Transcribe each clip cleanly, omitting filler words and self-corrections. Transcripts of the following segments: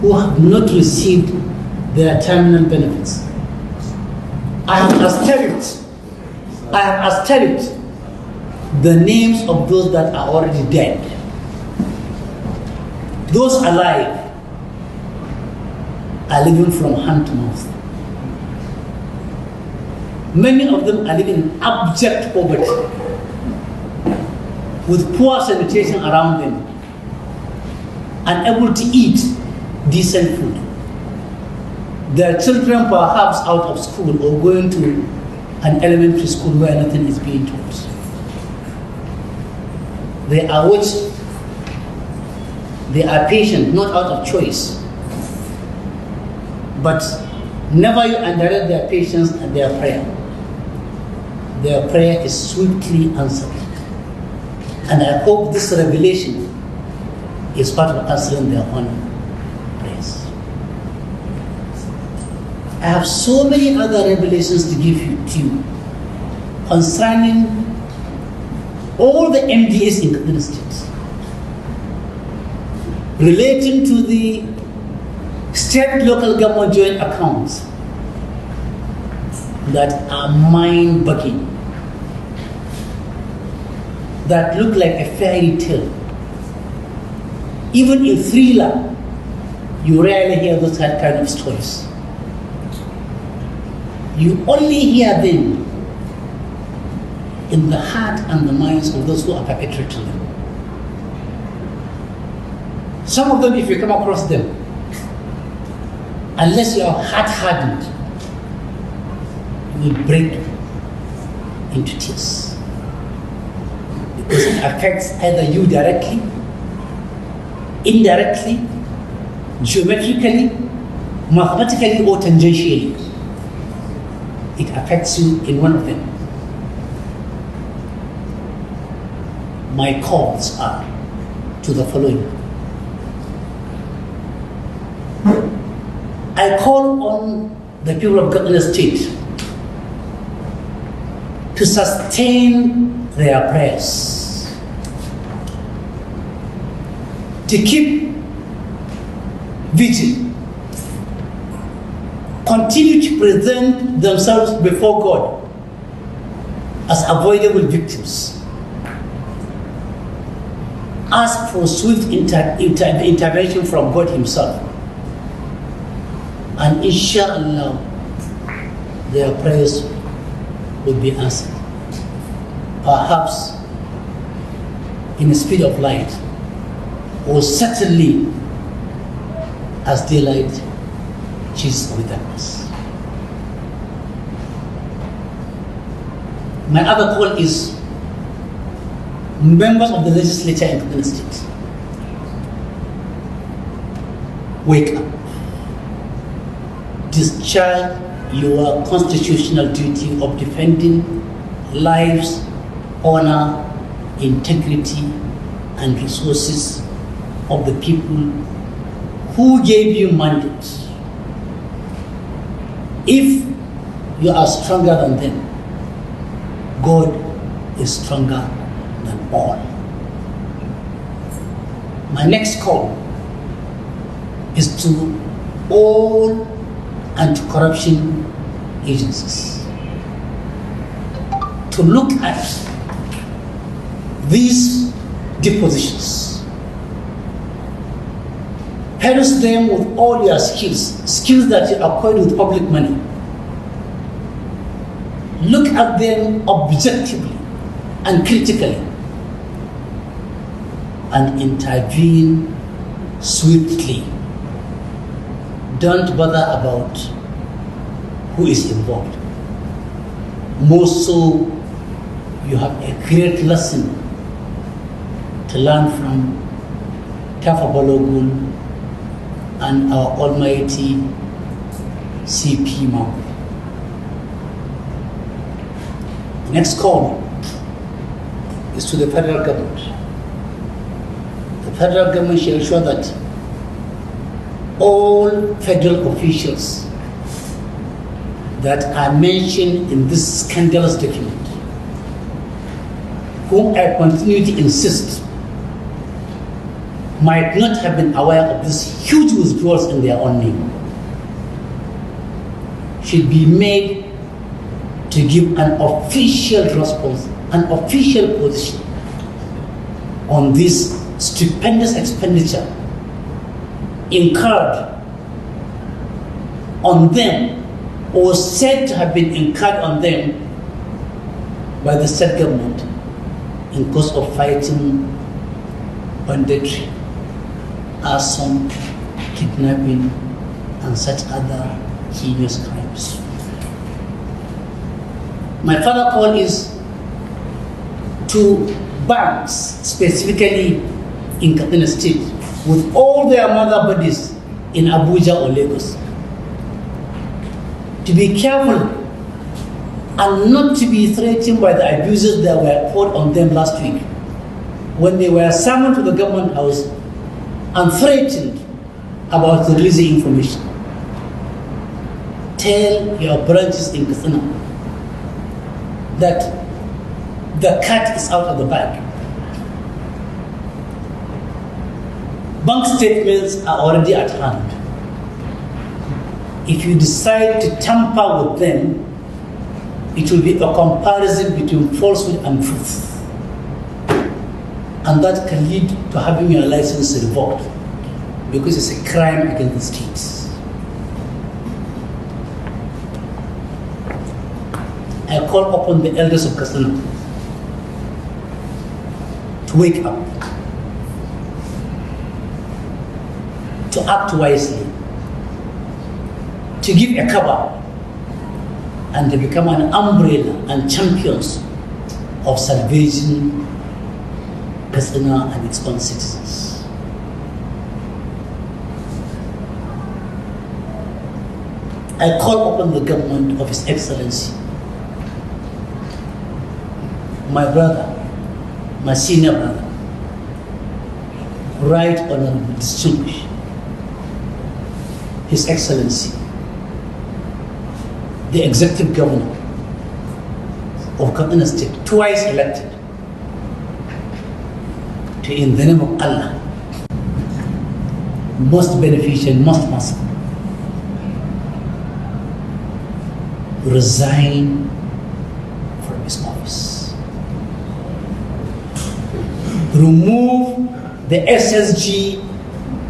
who have not received their terminal benefits. I have asterished the names of those that are already dead. Those alive are living from hand to mouth. Many of them are living in abject poverty, with poor sanitation around them, unable to eat decent food. Their children perhaps out of school or going to an elementary school where nothing is being taught. They are watching. They are patient, not out of choice. But never you underrate their patience and their prayer. Their prayer is swiftly answered. And I hope this revelation is part of answering their own prayers. I have so many other revelations to give to you concerning all the MDAs in Katsina State, relating to the state local government joint accounts that are mind-boggling, that look like a fairy tale. Even in thriller, you rarely hear those kind of stories. You only hear them in the heart and the minds of those who are perpetrating them. Some of them, if you come across them, unless you are hard-hardened, you will break into tears. Because it affects either you directly, indirectly, geometrically, mathematically, or tangentially. It affects you in one of them. My calls are to the following. I call on the people of Katsina State to sustain their prayers, to keep vigil, continue to present themselves before God as avoidable victims, ask for swift intervention from God Himself, and inshallah their prayers will be answered. Perhaps in the speed of light, or certainly as daylight chases with darkness. My other call is members of the legislature in Katsina State. Wake up. Discharge your constitutional duty of defending lives, honor, integrity, and resources of the people who gave you mandate. If you are stronger than them, God is stronger than all. My next call is to all anti-corruption agencies to look at these depositions, harness them with all your skills that you acquired with public money. Look at them objectively and critically and intervene swiftly. Don't bother about who is involved. More so, you have a great lesson to learn from Tafa Balogun and our almighty CP Mount. Next call is to the federal government. The federal government shall ensure that all federal officials that are mentioned in this scandalous document, whom I continue to insist might not have been aware of these huge withdrawals in their own name should be made to give an official response, an official position on this stupendous expenditure incurred on them or said to have been incurred on them by the state government in course of fighting banditry, arson, kidnapping, and such other heinous crimes. My further call is to banks, specifically in Katsina State, with all their mother bodies in Abuja or Lagos, to be careful and not to be threatened by the abuses that were poured on them last week when they were summoned to the government house and threatened about releasing information. Tell your branches in Katsina that the cat is out of the bag. Bank statements are already at hand. If you decide to tamper with them, it will be a comparison between falsehood and truth. And that can lead to having your license revoked because it's a crime against the state. I call upon the elders of Katsina to wake up, to act wisely, to give a cover, and to become an umbrella and champions of salvation Katsina and its own citizens. I call upon the government of His Excellency, my brother, my senior brother, Right Honorable Distinguished, His Excellency, the Executive Governor of Katsina State, twice elected, to, in the name of Allah, most beneficial, most merciful, resign from his office. Remove the SSG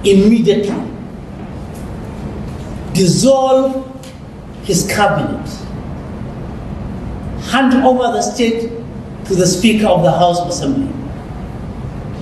immediately. Dissolve his cabinet. Hand over the state to the Speaker of the House of Assembly,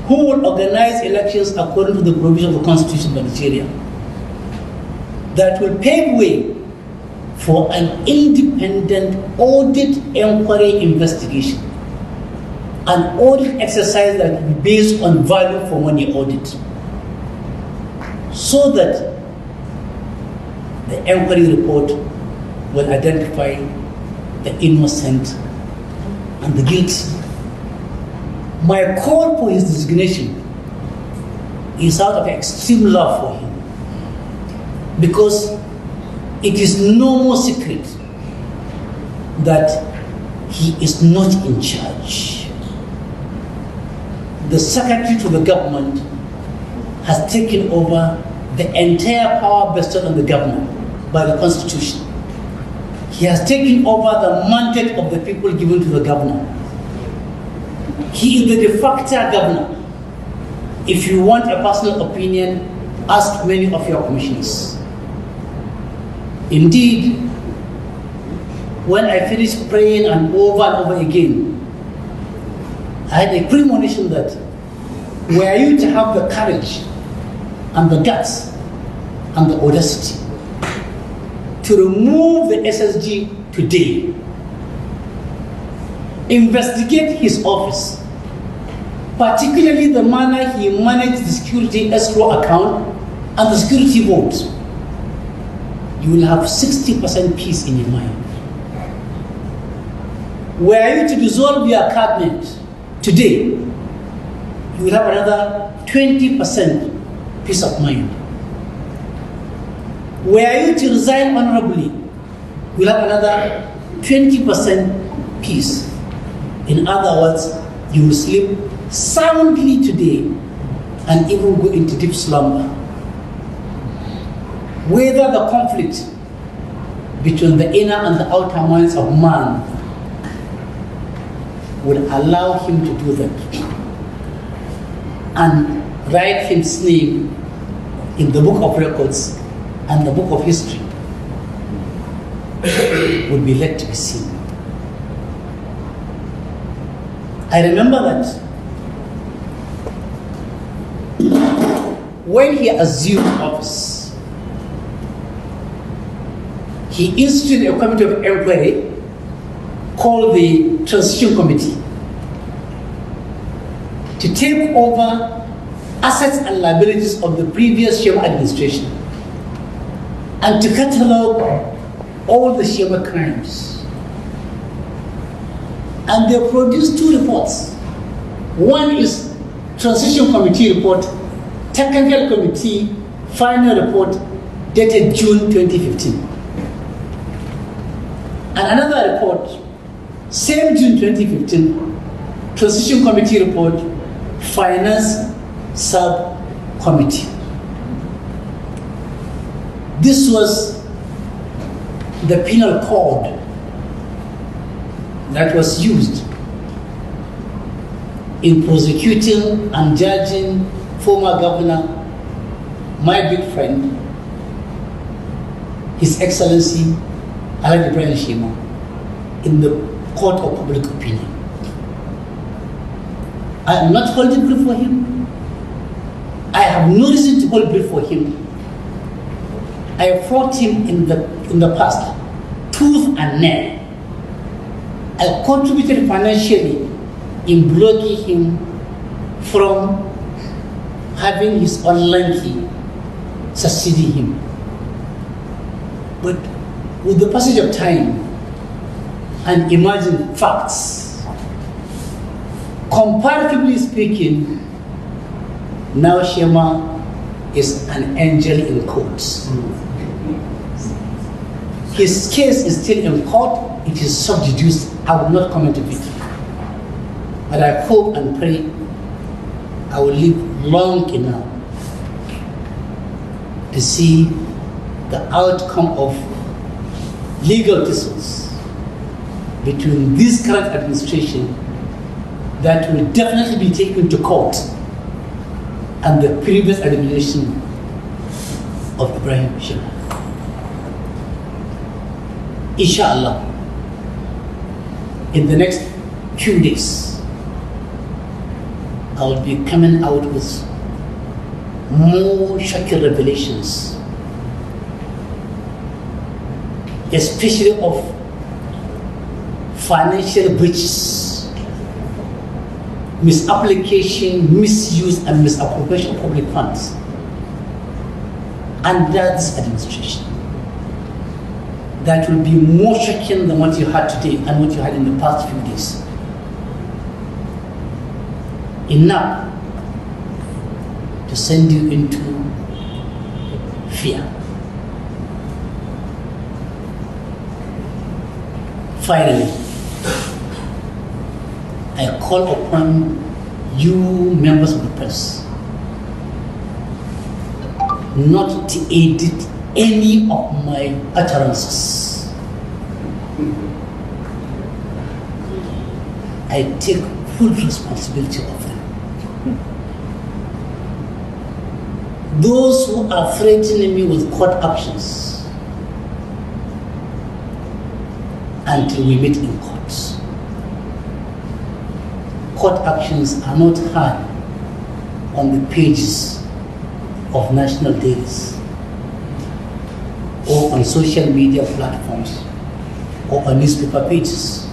who will organize elections according to the provision of the Constitution of Nigeria that will pave way for an independent audit, inquiry, investigation, an audit exercise that will be based on value for money audit, so that the inquiry report will identify the innocent and the guilty. My call for his designation is out of extreme love for him, because it is no more secret that he is not in charge. The secretary to the government has taken over the entire power vested on the governor by the Constitution. He has taken over the mandate of the people given to the governor. He is the de facto governor. If you want a personal opinion, ask many of your commissioners. Indeed, when I finished praying and over again, I had a premonition that were you to have the courage and the guts and the audacity to remove the SSG today, investigate his office, particularly the manner he managed the security escrow account and the security vote, you will have 60% peace in your mind. Were you to dissolve your cabinet today, you will have another 20% peace of mind. Were you to resign honorably, you will have another 20% peace. In other words, you will sleep soundly today and even go into deep slumber. Whether the conflict between the inner and the outer minds of man will allow him to do that and write his name in the book of records and the book of history would be left to be seen. I remember that when he assumed office, he instituted a committee of inquiry called the Transition Committee to take over assets and liabilities of the previous Shema administration and to catalog all the Shema crimes. And they produced 2 reports. One is Transition Committee report, Technical Committee final report dated June 2015. And another report, same June 2015, Transition Committee report, Finance Subcommittee. This was the penal code that was used in prosecuting and judging former governor, my big friend, His Excellency Alhaji Ibrahim Shema, in the court of public opinion. I am not holding brief for him. I have no reason to hold brief for him. I fought him in the past, tooth and nail. I contributed financially in blocking him from having his online key succeeding him. But with the passage of time and emerging facts, comparatively speaking, now Shema is an angel in court. His case is still in court. It is sub judice. I will not comment on it. But I hope and pray I will live long enough to see the outcome of legal disputes between this current administration that will definitely be taken to court and the previous administration of Ibrahim Shema. Inshallah, in the next few days, I will be coming out with more shocking revelations, especially of financial breaches, misapplication, misuse, and misappropriation of public funds under this administration. That will be more shocking than what you had today and what you had in the past few days. Enough to send you into fear. Finally, I call upon you members of the press not to edit any of my utterances. I take full responsibility of them. Those who are threatening me with court actions until we meet in courts. Court actions are not heard on the pages of national dailies or on social media platforms or on newspaper pages.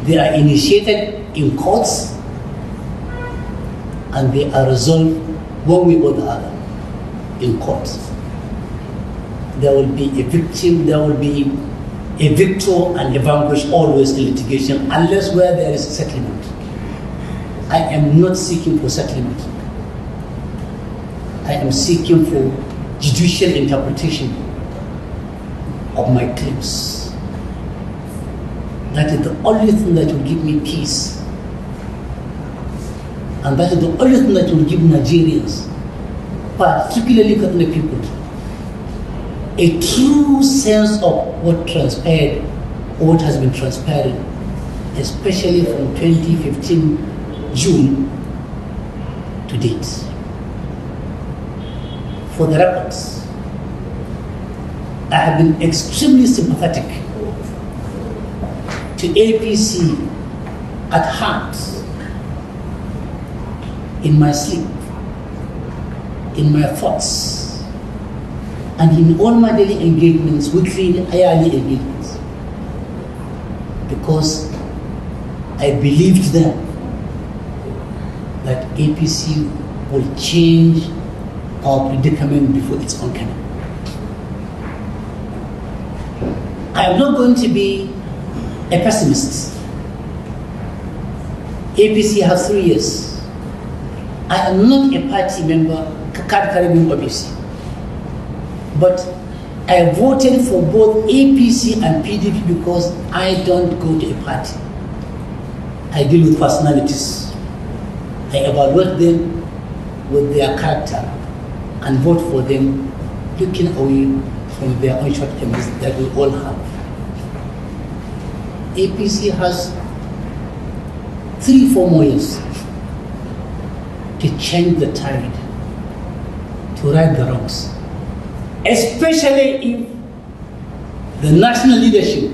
They are initiated in courts and they are resolved one way or the other in court. There will be a victim, there will be a victor and a vanquished always in litigation unless where there is a settlement. I am not seeking for settlement. I am seeking for judicial interpretation of my claims. That is the only thing that will give me peace And that is the only thing that will give Nigerians, particularly Katsina people, a true sense of what transpired, or what has been transpiring, especially from 2015 June to date. For the records, I have been extremely sympathetic to APC at heart, in my sleep, in my thoughts, and in all my daily engagements, weekly and yearly engagements, because I believed then that APC will change our predicament before its own coming. I am not going to be a pessimist. APC has 3 years. I am not a party member, card carrying member of APC. But I voted for both APC and PDP because I don't go to a party. I deal with personalities. I evaluate them with their character and vote for them, looking away from their own shortcomings that we all have. APC has 3-4 more years to change the tide, to right the wrongs, especially if the national leadership,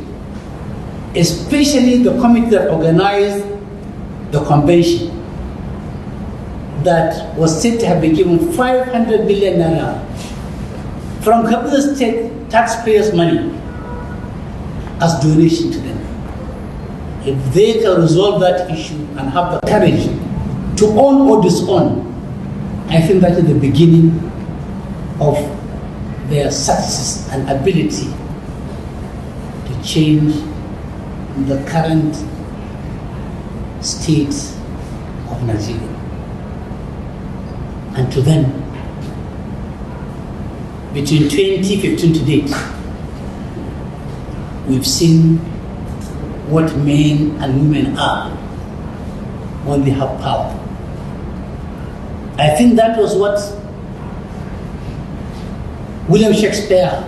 especially the committee that organized the convention, that was said to have been given 500 billion naira from Katsina State taxpayers' money as donation to them. If they can resolve that issue and have the courage to own or disown, I think that is the beginning of their success and ability to change the current state of Nigeria. And to them, between 2015 to date, we've seen what men and women are when they have power. I think that was what William Shakespeare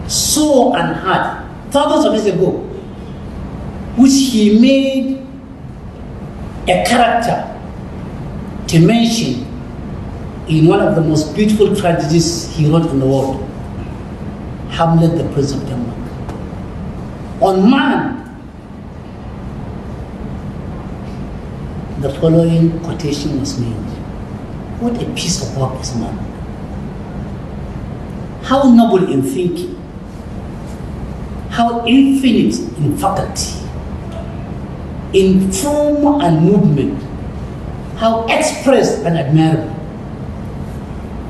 saw and heard thousands of years ago, which he made a character to mention in one of the most beautiful tragedies he wrote in the world, Hamlet, the Prince of Denmark. On man, the following quotation was made: what a piece of work is man. How noble in thinking, how infinite in faculty, in form and movement, how expressed and admirable,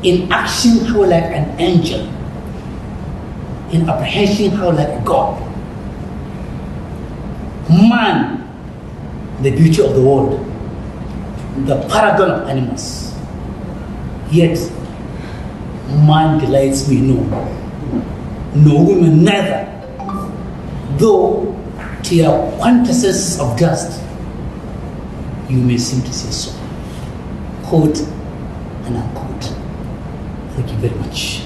in action how like an angel, in apprehension how like a god. Man, the beauty of the world, the paragon of animals. Yet, man delights me no woman neither, though to your quintessence of dust, you may seem to say so. Quote and unquote. Thank you very much.